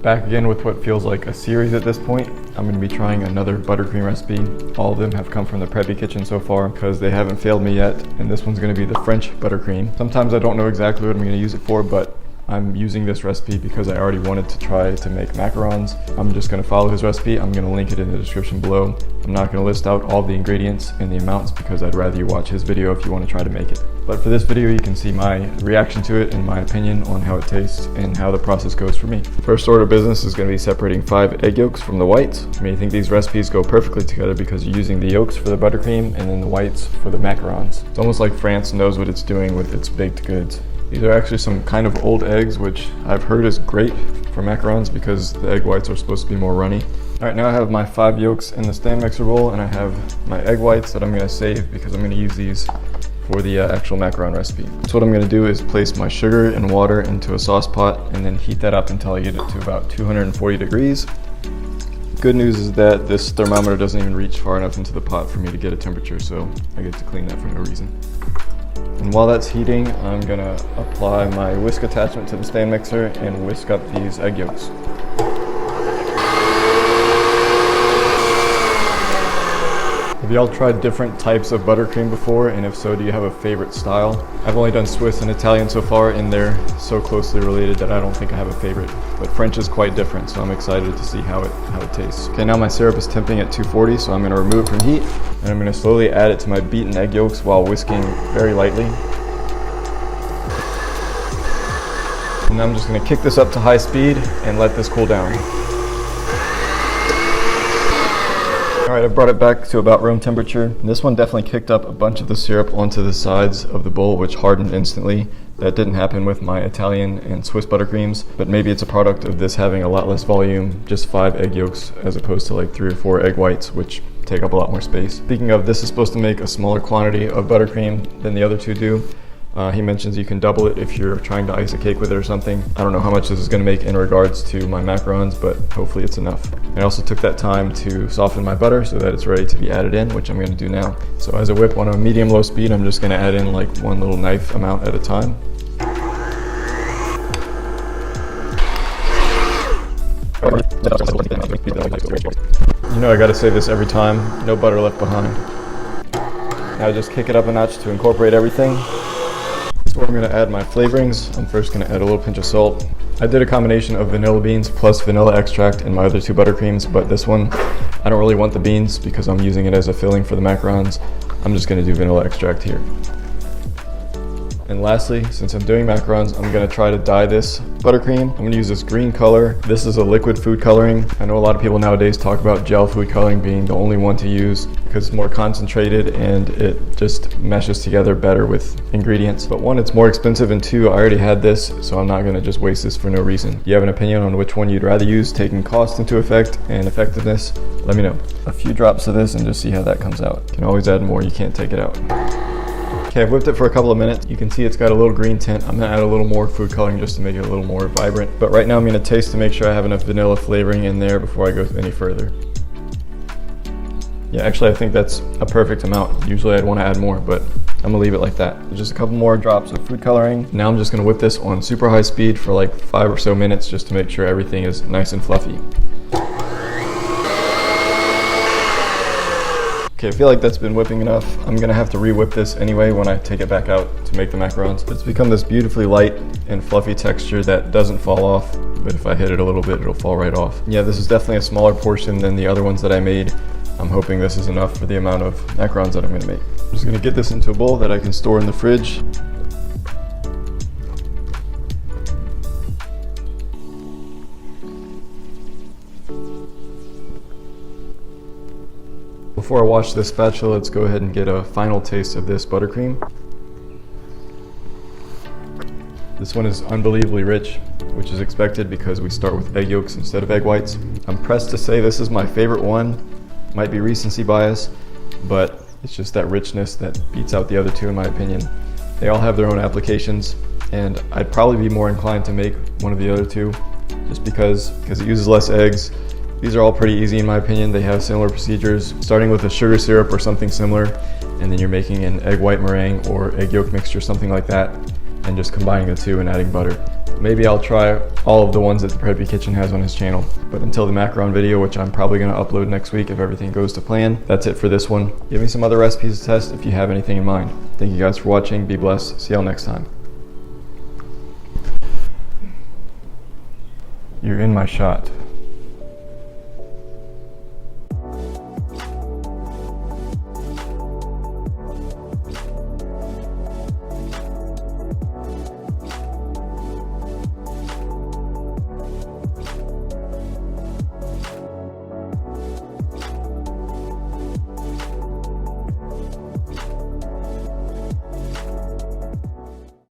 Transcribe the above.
Back again with what feels like a series at this point. I'm going to be trying another buttercream recipe. All of them have come from the Preppy Kitchen so far because they haven't failed me yet, and this one's going to be the French buttercream. Sometimes I don't know exactly what I'm going to use it for, but I'm using this recipe because I already wanted to try to make macarons. I'm just going to follow his recipe. I'm going to link it in the description below. I'm not going to list out all the ingredients and the amounts because I'd rather you watch his video if you want to try to make it. But for this video, you can see my reaction to it and my opinion on how it tastes and how the process goes for me. First order of business is going to be separating 5 egg yolks from the whites. I mean, I think these recipes go perfectly together because you're using the yolks for the buttercream and then the whites for the macarons. It's almost like France knows what it's doing with its baked goods. These are actually some kind of old eggs, which I've heard is great for macarons because the egg whites are supposed to be more runny. All right, now I have my 5 yolks in the stand mixer bowl, and I have my egg whites that I'm going to save because I'm going to use these for the actual macaron recipe. So what I'm going to do is place my sugar and water into a sauce pot and then heat that up until I get it to about 240 degrees. Good news is that this thermometer doesn't even reach far enough into the pot for me to get a temperature, so I get to clean that for no reason. And while that's heating, I'm going to apply my whisk attachment to the stand mixer and whisk up these egg yolks. Have y'all tried different types of buttercream before? And if so, do you have a favorite style? I've only done Swiss and Italian so far, and they're so closely related that I don't think I have a favorite. But French is quite different, so I'm excited to see how it tastes. Okay, now my syrup is temping at 240, so I'm going to remove it from heat, and I'm going to slowly add it to my beaten egg yolks while whisking very lightly. And I'm just going to kick this up to high speed and let this cool down. Alright, I brought it back to about room temperature. This one definitely kicked up a bunch of the syrup onto the sides of the bowl, which hardened instantly. That didn't happen with my Italian and Swiss buttercreams, but maybe it's a product of this having a lot less volume, just 5 egg yolks as opposed to like 3 or 4 egg whites, which take up a lot more space. Speaking of, this is supposed to make a smaller quantity of buttercream than the other two do. He mentions you can double it if you're trying to ice a cake with it or something. I don't know how much this is going to make in regards to my macarons, but hopefully it's enough. I also took that time to soften my butter so that it's ready to be added in, which I'm going to do now. So as I whip on a medium-low speed, I'm just going to add in like one little knife amount at a time. You know I got to say this every time, no butter left behind. Now just kick it up a notch to incorporate everything. So I'm going to add my flavorings. I'm first going to add a little pinch of salt. I did a combination of vanilla beans plus vanilla extract in my other 2 buttercreams, but this one, I don't really want the beans because I'm using it as a filling for the macarons. I'm just going to do vanilla extract here. And lastly, since I'm doing macarons, I'm going to try to dye this buttercream. I'm going to use this green color. This is a liquid food coloring. I know a lot of people nowadays talk about gel food coloring being the only one to use because it's more concentrated and it just meshes together better with ingredients. But 1, it's more expensive, and 2, I already had this, so I'm not going to just waste this for no reason. If you have an opinion on which one you'd rather use, taking cost into effect and effectiveness, let me know. A few drops of this and just see how that comes out. You can always add more, you can't take it out. Okay, I've whipped it for a couple of minutes. You can see it's got a little green tint. I'm gonna add a little more food coloring just to make it a little more vibrant. But right now I'm gonna taste to make sure I have enough vanilla flavoring in there before I go any further. Yeah, actually I think that's a perfect amount. Usually I'd wanna add more, but I'm gonna leave it like that. Just a couple more drops of food coloring. Now I'm just gonna whip this on super high speed for like 5 or so minutes just to make sure everything is nice and fluffy. Okay, I feel like that's been whipping enough. I'm gonna have to re-whip this anyway when I take it back out to make the macarons. It's become this beautifully light and fluffy texture that doesn't fall off, but if I hit it a little bit, it'll fall right off. Yeah, this is definitely a smaller portion than the other ones that I made. I'm hoping this is enough for the amount of macarons that I'm gonna make. I'm just gonna get this into a bowl that I can store in the fridge. Before I wash this spatula, let's go ahead and get a final taste of this buttercream. This one is unbelievably rich, which is expected because we start with egg yolks instead of egg whites. I'm pressed to say this is my favorite one. Might be recency bias, but it's just that richness that beats out the other 2 in my opinion. They all have their own applications, and I'd probably be more inclined to make one of the other 2 just because it uses less eggs. These are all pretty easy in my opinion. They have similar procedures, starting with a sugar syrup or something similar, and then you're making an egg white meringue or egg yolk mixture, something like that. and just combining the two and adding butter. Maybe I'll try all of the ones that the Preppy Kitchen has on his channel. But until the macaron video, which I'm probably going to upload next week if everything goes to plan, that's it for this one. Give me some other recipes to test if you have anything in mind. Thank you guys for watching. Be blessed. See y'all next time. You're in my shot.